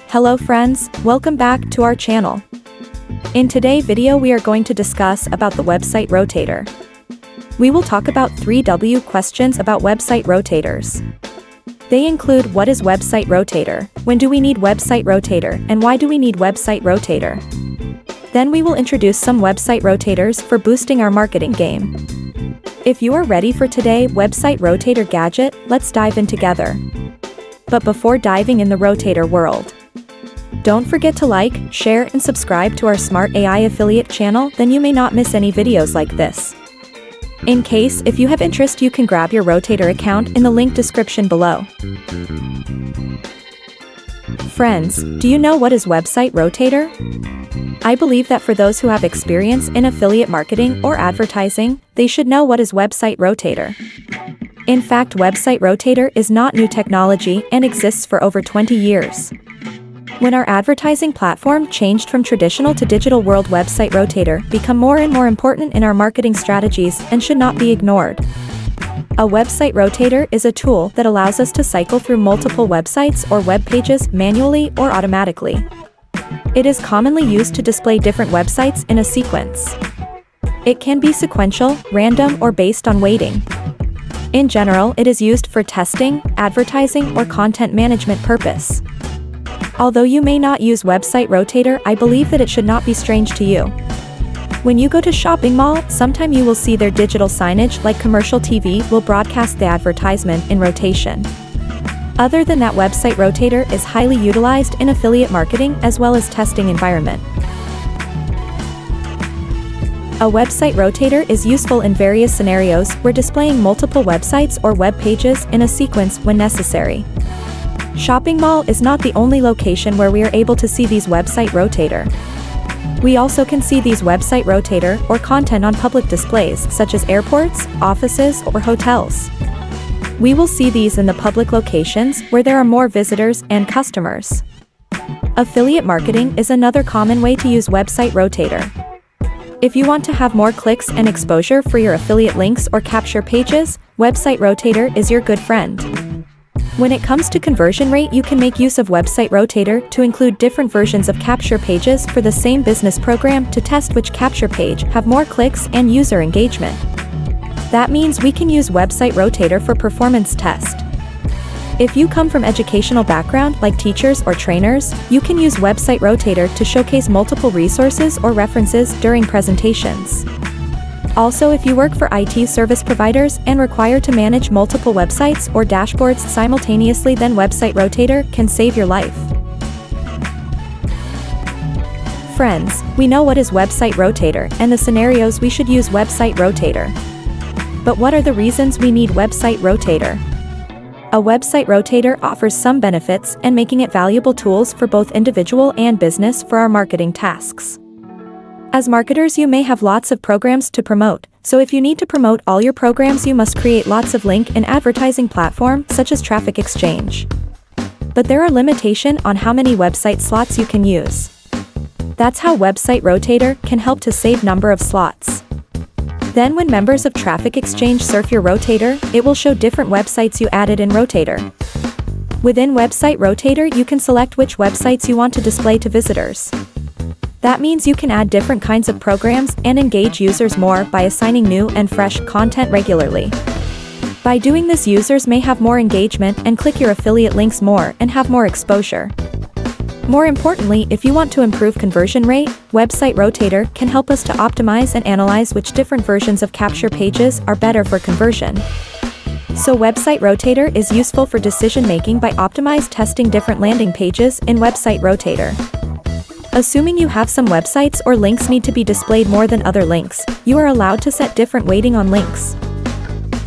Hello friends, welcome back to our channel. In today's video we are going to discuss about the website rotator. We will talk about 3 questions about website rotators. They include what is website rotator, when do we need website rotator, and why do we need website rotator. Then we will introduce some website rotators for boosting our marketing game. If you are ready for today's website rotator gadget, let's dive in together. But before diving in the rotator world, don't forget to like, share and subscribe to our Smart AI affiliate channel, then you may not miss any videos like this. In case if you have interest, you can grab your rotator account in the link description below. Friends, do you know what is website rotator? I believe that for those who have experience in affiliate marketing or advertising, they should know what is website rotator. In fact, website rotator is not new technology and exists for over 20 years. When our advertising platform changed from traditional to digital world, website rotator become more and more important in our marketing strategies and should not be ignored. A website rotator is a tool that allows us to cycle through multiple websites or web pages manually or automatically. It is commonly used to display different websites in a sequence. It can be sequential, random, or based on weighting. In general, it is used for testing, advertising, or content management purpose. Although you may not use website rotator, I believe that it should not be strange to you. When you go to shopping mall, sometime you will see their digital signage like commercial TV will broadcast the advertisement in rotation. Other than that, website rotator is highly utilized in affiliate marketing as well as testing environment. A website rotator is useful in various scenarios where displaying multiple websites or web pages in a sequence when necessary. Shopping mall is not the only location where we are able to see these website rotator. We also can see these website rotator or content on public displays such as airports, offices, or hotels. We will see these in the public locations where there are more visitors and customers. Affiliate marketing is another common way to use website rotator. If you want to have more clicks and exposure for your affiliate links or capture pages, website rotator is your good friend. When it comes to conversion rate, you can make use of website rotator to include different versions of capture pages for the same business program to test which capture page have more clicks and user engagement. That means we can use website rotator for performance test. If you come from educational background like teachers or trainers, you can use website rotator to showcase multiple resources or references during presentations. Also, if you work for IT service providers and require to manage multiple websites or dashboards simultaneously, then website rotator can save your life. Friends, we know what is website rotator and the scenarios we should use website rotator. But what are the reasons we need website rotator? A website rotator offers some benefits and making it valuable tools for both individual and business for our marketing tasks. As marketers, you may have lots of programs to promote, so if you need to promote all your programs, you must create lots of link and advertising platform such as Traffic Exchange. But there are limitations on how many website slots you can use. That's how website rotator can help to save number of slots. Then when members of Traffic Exchange surf your rotator, it will show different websites you added in rotator. Within website rotator, you can select which websites you want to display to visitors. That means you can add different kinds of programs and engage users more by assigning new and fresh content regularly. By doing this, users may have more engagement and click your affiliate links more and have more exposure. More importantly, if you want to improve conversion rate, website rotator can help us to optimize and analyze which different versions of capture pages are better for conversion. So website rotator is useful for decision making by optimized testing different landing pages in website rotator. Assuming you have some websites or links need to be displayed more than other links, you are allowed to set different weighting on links.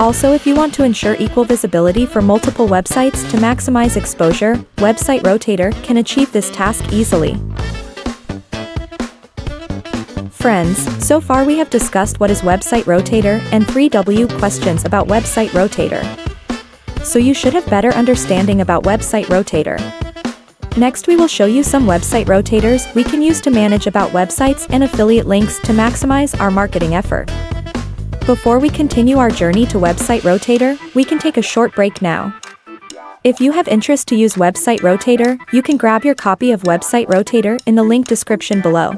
Also, if you want to ensure equal visibility for multiple websites to maximize exposure, website rotator can achieve this task easily. Friends, so far we have discussed what is website rotator and 3 questions about website rotator. So you should have better understanding about website rotator. Next, we will show you some website rotators we can use to manage about websites and affiliate links to maximize our marketing effort. Before we continue our journey to website rotator, we can take a short break now. If you have interest to use Website Rotator, you can grab your copy of Website Rotator in the link description below.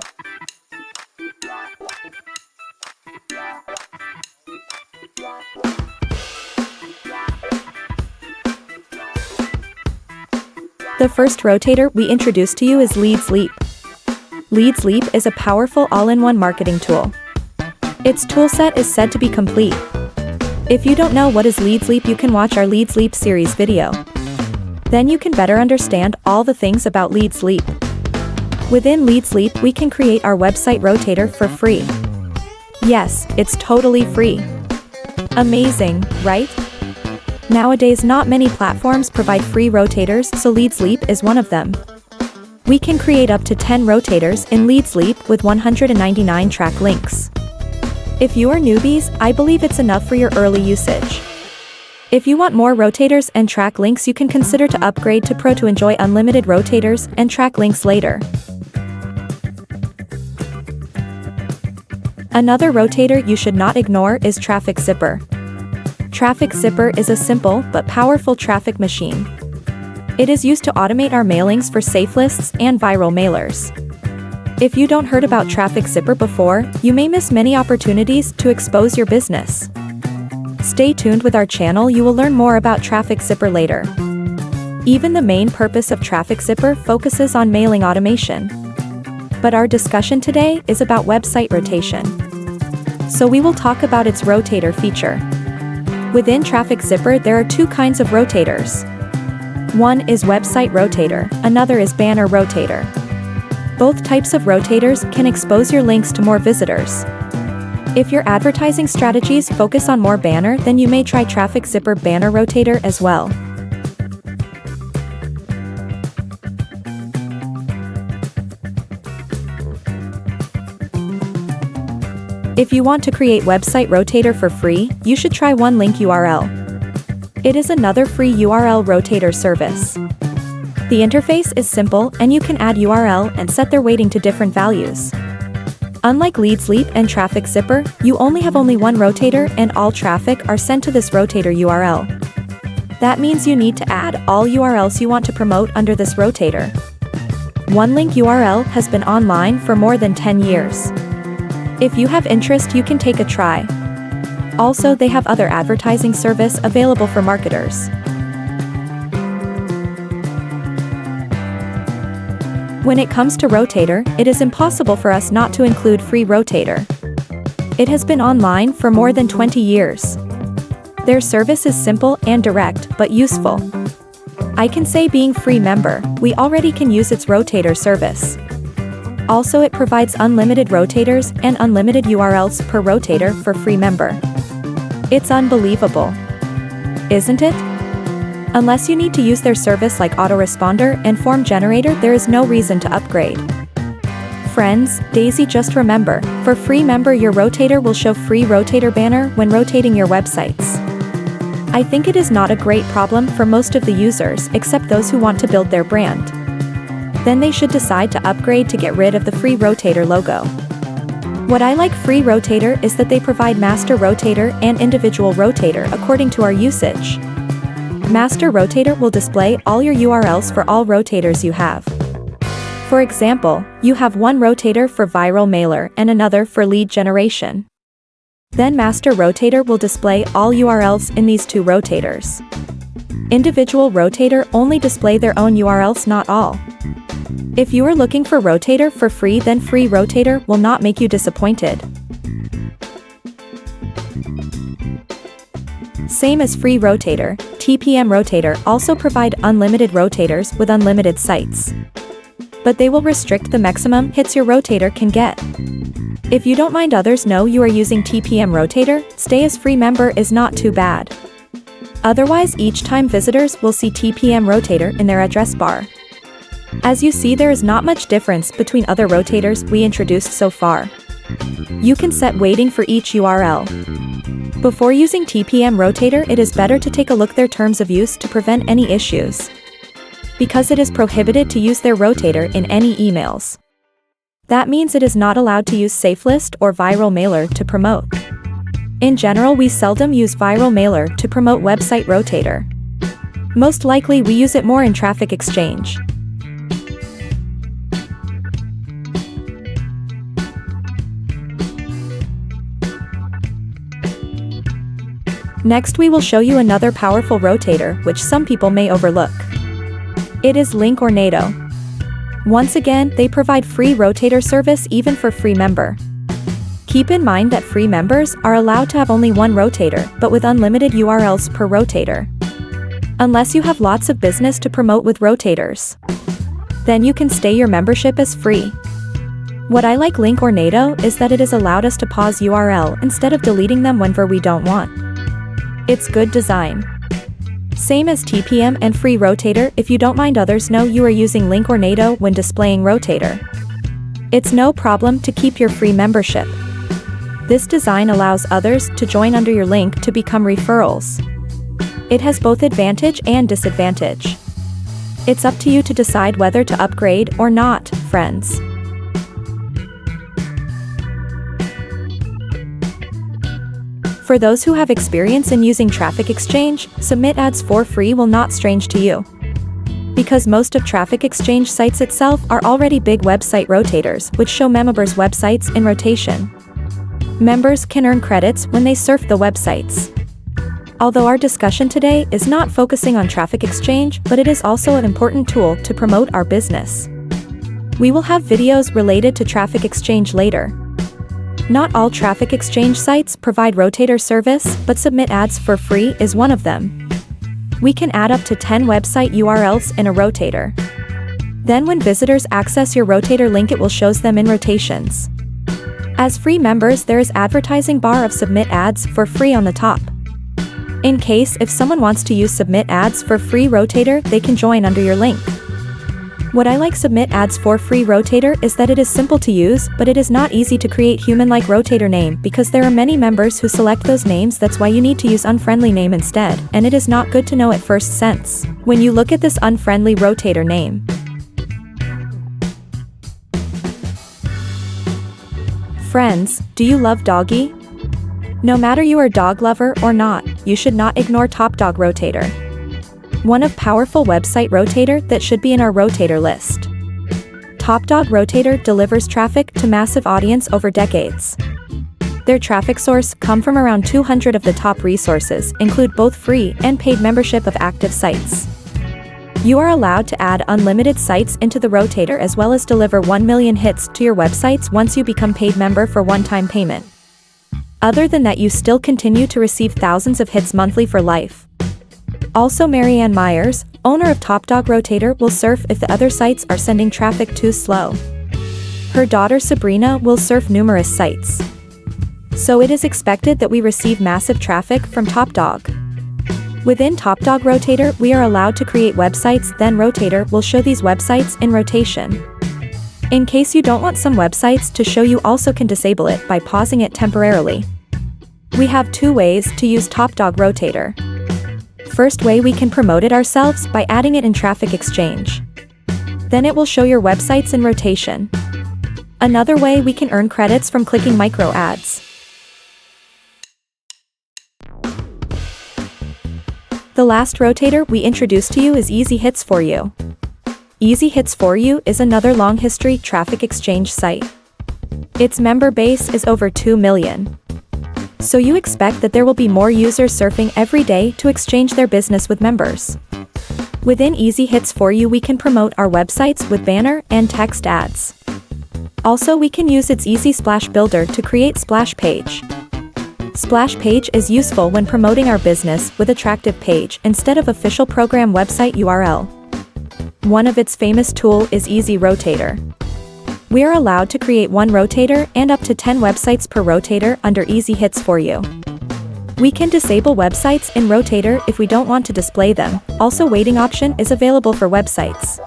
The first rotator we introduce to you is Leads Leap. Leads Leap is a powerful all-in-one marketing tool. Its toolset is said to be complete. If you don't know what is Leads Leap, you can watch our Leads Leap series video. Then you can better understand all the things about Leads Leap. Within Leads Leap, we can create our website rotator for free. Yes, it's totally free. Amazing, right? Nowadays, not many platforms provide free rotators, so Leads Leap is one of them. We can create up to 10 rotators in Leads Leap with 199 track links. If you are newbies, I believe it's enough for your early usage. If you want more rotators and track links, you can consider to upgrade to Pro to enjoy unlimited rotators and track links later. Another rotator you should not ignore is Traffic Zipper. Traffic Zipper is a simple but powerful traffic machine. It is used to automate our mailings for safe lists and viral mailers. If you don't heard about Traffic Zipper before, you may miss many opportunities to expose your business. Stay tuned with our channel, you will learn more about Traffic Zipper later. Even the main purpose of Traffic Zipper focuses on mailing automation. But our discussion today is about website rotation. So we will talk about its rotator feature. Within Traffic Zipper, there are two kinds of rotators. One is Website Rotator, another is Banner Rotator. Both types of rotators can expose your links to more visitors. If your advertising strategies focus on more banner, then you may try Traffic Zipper Banner Rotator as well. If you want to create Website Rotator for free, you should try One Link URL. It is another free URL rotator service. The interface is simple and you can add URL and set their weighting to different values. Unlike Leads Leap and Traffic Zipper, you only have one rotator and all traffic are sent to this rotator URL. That means you need to add all URLs you want to promote under this rotator. One Link URL has been online for more than 10 years. If you have interest, you can take a try. Also, they have other advertising service available for marketers. When it comes to Rotator, it is impossible for us not to include Free Rotator. It has been online for more than 20 years. Their service is simple and direct, but useful. I can say, being free member, we already can use its Rotator service. Also, it provides unlimited rotators and unlimited URLs per rotator for free member. It's unbelievable, isn't it? Unless you need to use their service like autoresponder and form generator, there is no reason to upgrade. Friends, Daisy, just remember, for free member your rotator will show free rotator banner when rotating your websites. I think it is not a great problem for most of the users except those who want to build their brand. Then they should decide to upgrade to get rid of the free rotator logo. What I like free rotator is that they provide master rotator and individual rotator according to our usage. Master rotator will display all your URLs for all rotators you have. For example, you have one rotator for viral mailer and another for lead generation. Then master rotator will display all URLs in these two rotators. Individual rotator only display their own URLs, not all. If you are looking for rotator for free, then free rotator will not make you disappointed. Same as free rotator, TPM rotator also provide unlimited rotators with unlimited sites. But they will restrict the maximum hits your rotator can get. If you don't mind others know you are using TPM rotator, stay as free member is not too bad. Otherwise, each time visitors will see TPM rotator in their address bar. As you see, there is not much difference between other rotators we introduced so far. You can set weighting for each URL. Before using TPM rotator, it is better to take a look their terms of use to prevent any issues. Because it is prohibited to use their rotator in any emails. That means it is not allowed to use SafeList or Viral Mailer to promote. In general, we seldom use Viral Mailer to promote Website Rotator. Most likely we use it more in Traffic Exchange. Next we will show you another powerful rotator which some people may overlook. It is Linkornado. Once again, they provide free rotator service even for free member. Keep in mind that free members are allowed to have only one rotator, but with unlimited URLs per rotator. Unless you have lots of business to promote with rotators. Then you can stay your membership as free. What I like Linkornado is that it has allowed us to pause URL instead of deleting them whenever we don't want. It's good design. Same as TPM and free rotator if you don't mind others know you are using Linkornado when displaying rotator. It's no problem to keep your free membership. This design allows others to join under your link to become referrals. It has both advantage and disadvantage. It's up to you to decide whether to upgrade or not, friends. For those who have experience in using Traffic Exchange, Submit Ads for free will not strange to you. Because most of Traffic Exchange sites itself are already big website rotators which show members' websites in rotation. Members can earn credits when they surf the websites. Although our discussion today is not focusing on Traffic Exchange, but it is also an important tool to promote our business. We will have videos related to Traffic Exchange later. Not all Traffic Exchange sites provide rotator service, but Submit Ads for free is one of them. We can add up to 10 website URLs in a rotator. Then when visitors access your rotator link it will shows them in rotations. As free members there is advertising bar of Submit Ads for free on the top. In case if someone wants to use Submit Ads for free rotator they can join under your link. What I like Submit Ads for free rotator is that it is simple to use, but it is not easy to create human-like rotator name because there are many members who select those names. That's why you need to use unfriendly name instead, and it is not good to know at first sense when you look at this unfriendly rotator name. Friends, do you love doggy? No matter you are a dog lover or not, you should not ignore TopDog Rotator. One of powerful website rotator that should be in our rotator list. TopDog Rotator delivers traffic to massive audience over decades. Their traffic source come from around 200 of the top resources, include both free and paid membership of active sites. You are allowed to add unlimited sites into the rotator as well as deliver 1 million hits to your websites once you become paid member for one-time payment. Other than that you still continue to receive thousands of hits monthly for life. Also Marianne Myers, owner of TopDog Rotator will surf if the other sites are sending traffic too slow. Her daughter Sabrina will surf numerous sites. So it is expected that we receive massive traffic from TopDog. Within TopDog Rotator we are allowed to create websites, then Rotator will show these websites in rotation. In case you don't want some websites to show you also can disable it by pausing it temporarily. We have two ways to use TopDog Rotator. First way we can promote it ourselves by adding it in Traffic Exchange. Then it will show your websites in rotation. Another way we can earn credits from clicking micro ads. The last rotator we introduced to you is Easy Hits for You. Easy Hits for You is another long history Traffic Exchange site. Its member base is over 2 million. So you expect that there will be more users surfing every day to exchange their business with members. Within Easy Hits for You we can promote our websites with banner and text ads. Also we can use its Easy Splash Builder to create splash page. Splash page is useful when promoting our business with attractive page instead of official program website URL. One of its famous tool is Easy Rotator. We are allowed to create one rotator and up to 10 websites per rotator under Easy Hits for You. We can disable websites in Rotator if we don't want to display them. Also waiting option is available for websites.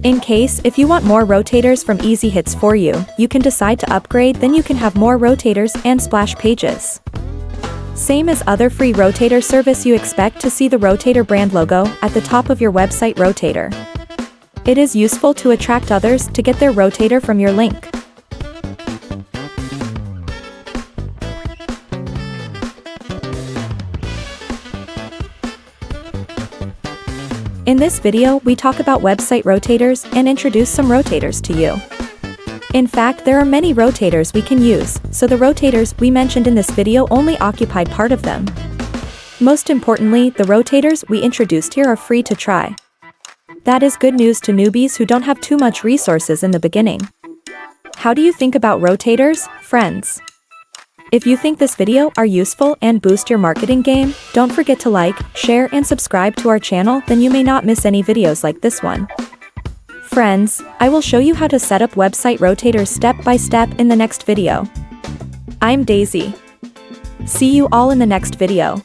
In case if you want more rotators from Easy Hits for You, you can decide to upgrade, then you can have more rotators and splash pages. Same as other free rotator service, you expect to see the Rotator brand logo at the top of your website rotator. It is useful to attract others to get their rotator from your link. In this video, we talk about website rotators and introduce some rotators to you. In fact, there are many rotators we can use, so the rotators we mentioned in this video only occupied part of them. Most importantly, the rotators we introduced here are free to try. That is good news to newbies who don't have too much resources in the beginning. How do you think about rotators, friends? If you think this video are useful and boost your marketing game, don't forget to like, share and subscribe to our channel, then you may not miss any videos like this one. Friends, I will show you how to set up website rotators step by step in the next video. I'm Daisy. See you all in the next video.